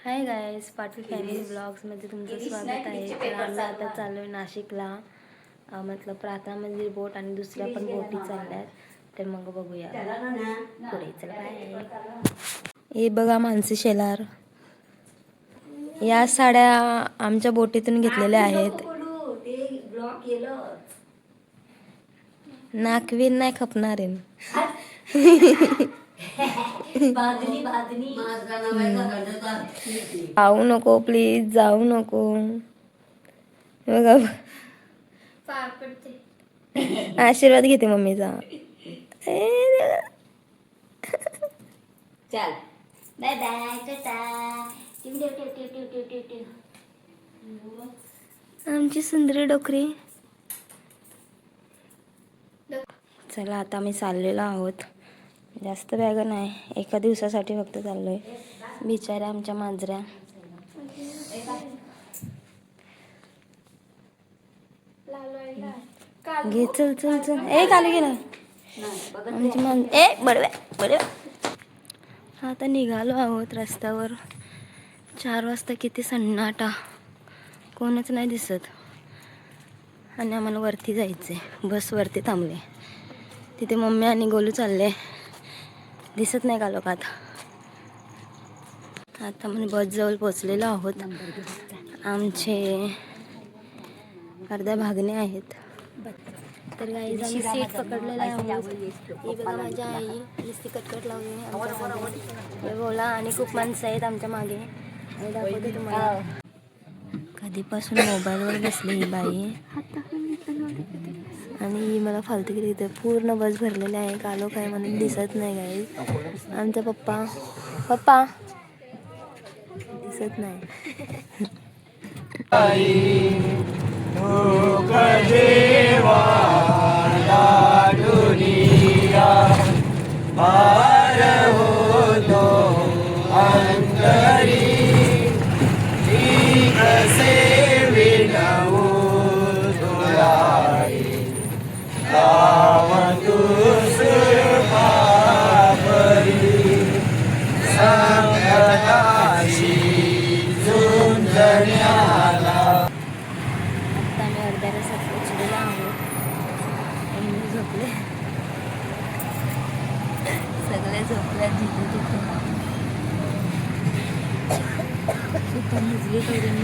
Hi guys, Patil family ब्लॉग्समध्ये तुमचं स्वागत आहे. तर आम्ही आता चाललो आहे नाशिकला. मतलब प्रार्थना मंदिर बोट आणि दुसऱ्या पण बोटी चालल्यात. तर मग बघूया पुढे. चला बाय. हे बघा मानसी शेलार. या साड्या आमच्या बोटीतून घेतलेल्या आहेत. नाकवीन नाही खपणार आहे. जाऊ नको प्लीज, जाऊ नको. बघा आशीर्वाद घेते मम्मीचा. चल बाय बाय टाटा. आमची सुंदरी डोकरी. चला आता आम्ही चाललेलो आहोत. जास्त बॅग नाही, एका दिवसासाठी फक्त चाललोय. बिचाऱ्या आमच्या मांजऱ्या. घे चल चल चल. ए खाली गेला आमची ए बडव्या बडव्या. आता निघालो आहोत रस्त्यावर. 4 वाजता किती सन्नाटा, कोणच नाही दिसत. आणि आम्हाला वरती जायचंय. बस वरती थांबले. तिथे मम्मी आणि गोलू चालले. दिसत नाही का लोक आता. आता म्हणजे बस जवळ पोचलेलो आहोत. आमचे अर्ध्या भागणे आहेत. तर गाईज आम्ही सीट पकडलेला आहोत. ही बघा माझी आई नुसती कटकट लावली. हे बोला आणि खूप माणसं आहेत आमच्या मागे. आणि दाखवते तुम्हाला. कधीपासून मोबाईलवर बसली ही बाई. आणि ही मला फालतूगिरी देते. पूर्ण बस भरलेली आहे. कालो काय म्हणून दिसत नाही गाईज. आमचा पप्पा दिसत नाही. सगळे झोपल्या भिजली करून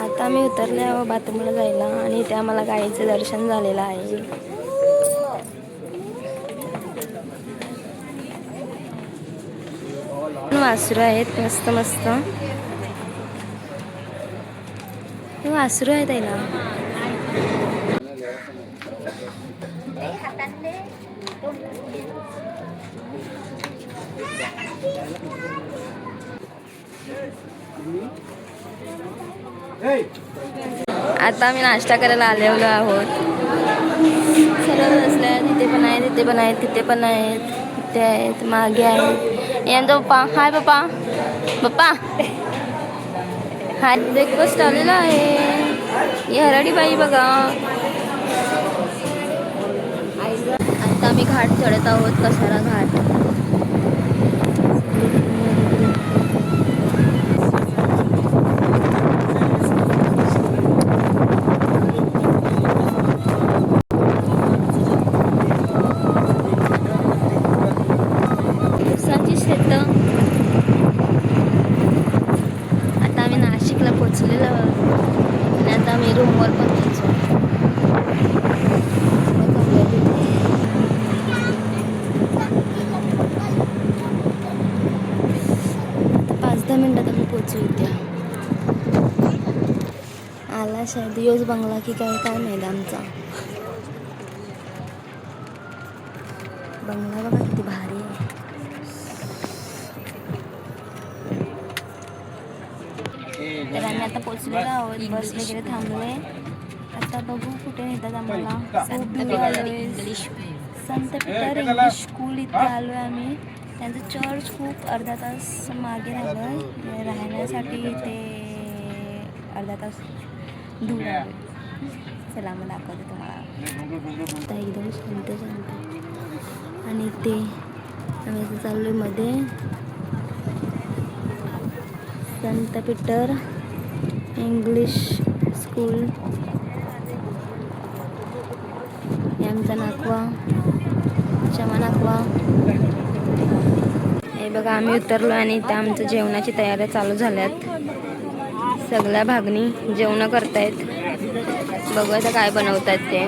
आता आम्ही उतरले आहोत बाथरूमला जायला. आणि इथे आम्हाला गाईचं दर्शन झालेलं आहे. वासरू आहेत मस्त मस्त. हे वासरू आहे त्याला. आता आम्ही नाश्ता करायला आलेलो आहोत. सर्व बसल्या. तिथे पण आहेत, तिथे पण आहेत, तिथे पण आहेत, तिथे आहेत, मागे आहेत. यांचा पप्पा. हाय पप्पा. हाय. ब्रेकफास्ट आलेला आहे. ही हराडी बाई बघा. आता आम्ही घाट चढत आहोत. कसारा घाट. आता आम्ही नाशिकला पोचलेलो आहोत. आणि आता आम्ही रूमवर पण पोचलो. 5-10 मिनिटात आम्ही पोचू इथे. आला शायद योज बंगला की काय माहिती. आमचा बंगला बघा किती भारी आहे. तर आम्ही आता पोचलेलो आहोत. बस वगैरे थांबलोय. आता बघू कुठे नेतात आम्हाला. संत पीटर इंग्लिश स्कूल इथे आलो आहे आम्ही. त्यांचं चर्च खूप अर्धा तास मागे राहिलं, राहण्यासाठी ते अर्धा तास दूर आहे. चला मग दाखवते तुम्हाला. आता एकदम शांत आणि ते आम्ही आता चाललो आहे मध्ये. संत पीटर इंग्लिश स्कूल, आमचा नाकवा, चमा नाकवा. हे बघा आम्ही उतरलो आणि इथं आमचं जेवणाची तयारी चालू झाल्यात. सगळ्या भागनी जेवण करतायत. बघू आता काय बनवतात ते.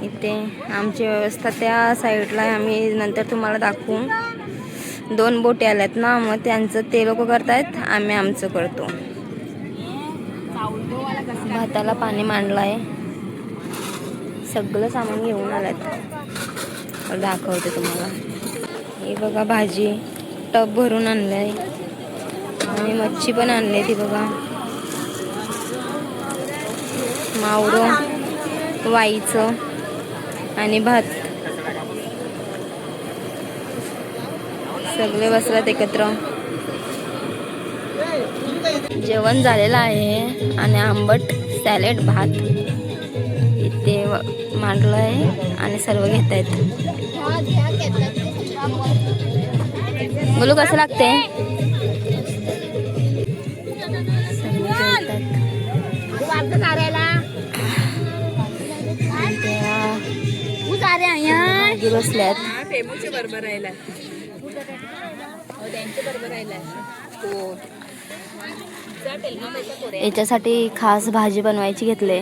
इथे आमची व्यवस्था त्या साईडला आहे, आम्ही नंतर तुम्हाला दाखवू. 2 बोटी आल्यात ना, मग त्यांचं ते लोक करतायत, आम्ही आमचं करतो. भाताला पाणी मांडलं आहे, सगळं सामान घेऊन आल्यात. दाखवते तुम्हाला. हे बघा भाजी टब भरून आणलं आहे आणि मच्छी पण आणली ती बघा. मावरं, वाईचं आणि भात सगळे बसलात एकत्र. जेवण झालेलं आहे आणि आंबट सॅलेड भात इथे मांडलं आहे आणि सर्व घेत आहेत. बोलू कसं लागते. बसल्यात याच्यासाठी खास भाजी बनवायची घेतले.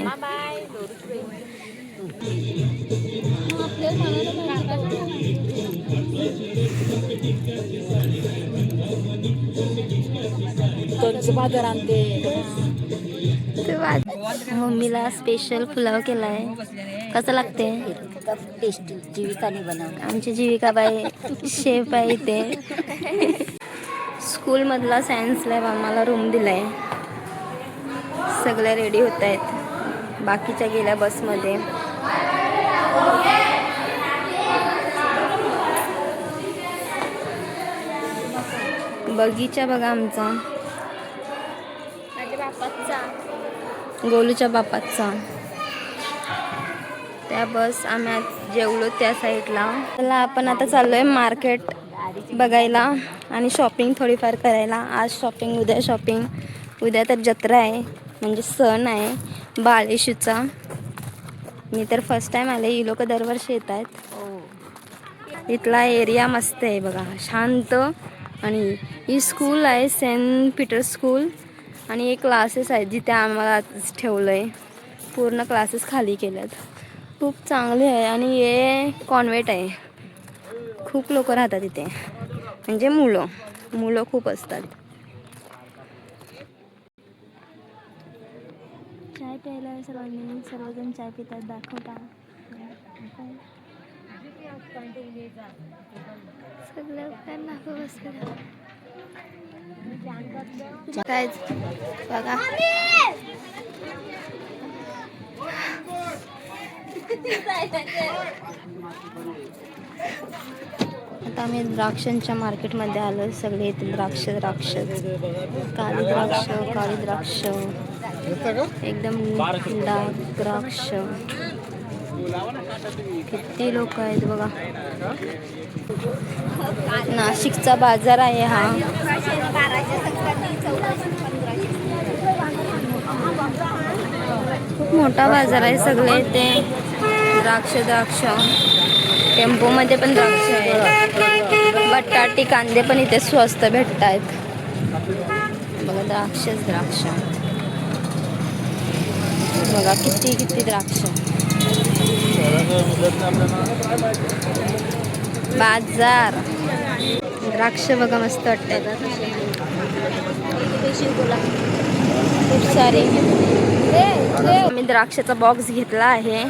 मम्मीला स्पेशल पुलाव केलाय. कसं लागते. टेस्टी. जीविकाने बनवलं. आमची जीविकाबाई शेफ आहे इथे. स्कूलमधला सायन्स लॅब आम्हाला रूम दिलाय. सगळे रेडी होत आहेत, बाकीच्या गेल्या बसमध्ये. बगीचा बघा आमचा, माझ्या बापाचा, गोलूच्या बापाचा. त्या बस आम्ही आज जेवलो त्या साईडला. त्याला आपण आता चाललोय मार्केट बघायला आणि शॉपिंग थोडीफार करायला. आज शॉपिंग, उद्या शॉपिंग. उद्या तर जत्रा आहे, म्हणजे सण आहे बाळेशूचा. मी तर फर्स्ट टाइम आले. ही लोक दरवर्षी येत आहेत. इथला एरिया मस्त आहे बघा, शांत. आणि ही स्कूल आहे सेंट पीटर स्कूल आणि एक क्लासेस आहेत जिथे आम्हाला ठेवलं आहे. पूर्ण क्लासेस खाली केल्यात. खूप चांगले आहे आणि हे कॉन्व्हेंट आहे. खूप लोक राहतात इथे, म्हणजे मुलं खूप असतात. चाय प्यायला सर्वांनी, सर्वजण चाय पितात. दाखवता सगळं काय बघा. आता आम्ही द्राक्षांच्या मार्केटमध्ये आलो. सगळे इथे द्राक्ष, काळी द्राक्ष, एकदम डार्क द्राक्ष. किती लोक आहेत बघा. नाशिकचा बाजार आहे हा. खूप मोठा बाजार आहे. सगळे ते द्राक्ष. टेम्पोमध्ये पण द्राक्ष आहे. बटाटे, कांदे पण इथे स्वस्त भेटत आहेत बघा. द्राक्ष बघा, किती द्राक्ष. बाजार द्राक्ष बघा, मस्त वाटतात. खूप सारे. मी द्राक्षाचा बॉक्स घेतला आहे.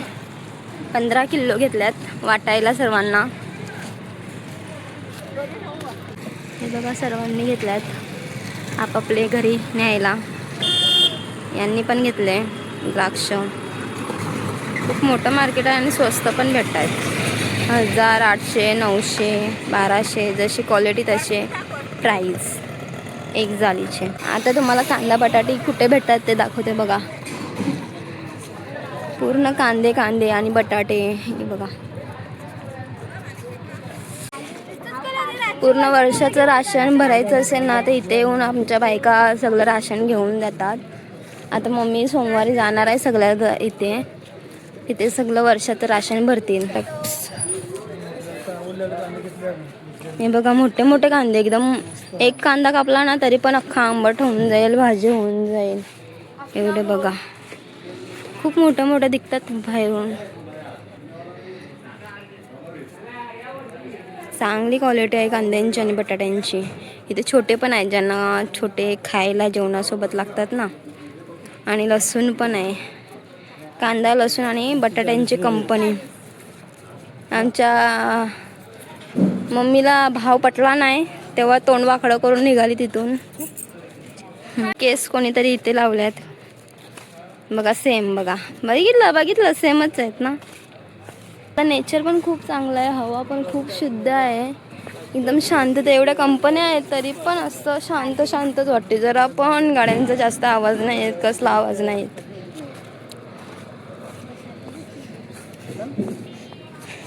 15 किलो घेतल्यात वाटायला सर्वांना. हे बघा, सर्वांनी घेतल्यात आपापले घरी न्यायला. यांनी पण घेतले द्राक्ष. खूप मोठं मार्केट आहे आणि स्वस्त पण भेटत आहेत. 1000, 800, 900, 1200 जशी क्वालिटी तसे प्राईस एक जाळीचे. आता तुम्हाला कांदा बटाटे कुठे भेटतात ते दाखवते बघा. पूर्ण कांदे आणि बटाटे हे बघा. पूर्ण वर्षाचं राशन भरायचं असेल ना तर इथे येऊन आमच्या बायका सगळं राशन घेऊन जातात. आता मम्मी सोमवारी जाणार आहे सगळ्या इथे सगळं वर्षाचं राशन भरतील. हे बघा मोठे मोठे कांदे एकदम. एक कांदा कापला ना तरी पण अख्खा आंबट होऊन जाईल, भाजी होऊन जाईल एवढे बघा. खूप मोठे मोठे दिसतात बाहेरून. चांगली क्वालिटी आहे कांद्यांची आणि बटाट्यांची. इथे छोटे पण आहेत ज्यांना छोटे खायला जेवणासोबत लागतात ना. आणि लसूण पण आहे. कांदा लसूण आणि बटाट्यांची कंपनी. आमच्या मम्मीला भाव पटला नाही तेव्हा तोंड वाकडं करून निघाली तिथून. केस कोणीतरी इथे लावल्यात बघा. सेम बघा. बघितलं सेमच आहेत ना. नेचर पण खूप चांगलं आहे. हवा पण खूप शुद्ध आहे. एकदम शांतता. एवढ्या कंपन्या आहेत तरी पण असं शांतच वाटते. जरा पण गाड्यांचा जास्त आवाज नाही येत, कसला आवाज नाही येत.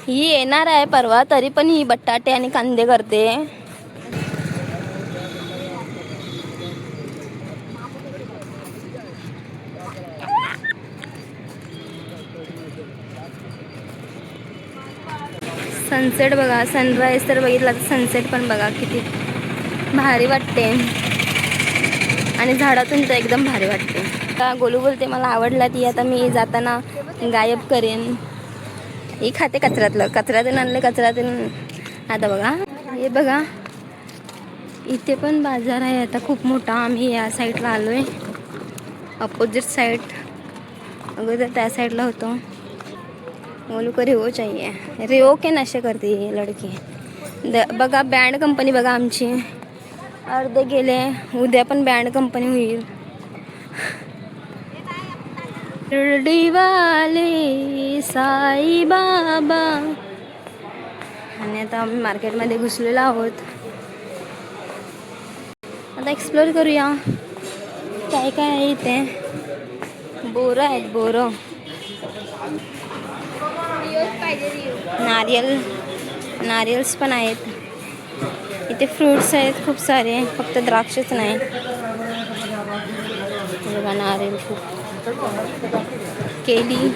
ही येणार आहे परवा तरी पण ही बटाटे आणि कांदे करते. सनसेट बघा. सनराईज तर बघितला तर सनसेट पण बघा किती भारी वाटते. आणि झाडातून तर एकदम भारी वाटते. आता गोलू बोलते मला आवडला ती आता मी जाताना गायब करेन. ही खाते कचऱ्यातून आणले कचऱ्यातून. आता बघा हे बघा इथे पण बाजार आहे आता खूप मोठा. आम्ही या साईडला आलोय. Opposite side. अगोदर त्या साईडला होतो. गोलू को रिओ चाहिए. रिओ के नशे करते ही लड़की. बघा बँड कंपनी बघा आमची. अर्धे गेले. उद्या पण बँड कंपनी होईल. शिर्डीवाले साई बाबा. आणि आता आम्ही मार्केटमध्ये घुसलेलो आहोत. आता एक्सप्लोर करूया काय काय आहे इथे. बोरं आहेत बोरं. नारियल्स पण आहेत इथे. फ्रूट्स आहेत खूप सारे. फक्त द्राक्षच नाही. बघा नारियल खूप. केली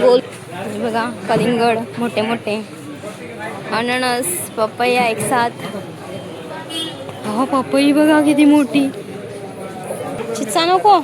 गोल बघा. कलिंगड मोठे मोठे. अननस पपया एक साथ. हा पपई बघा किती मोठी. चिचा नको.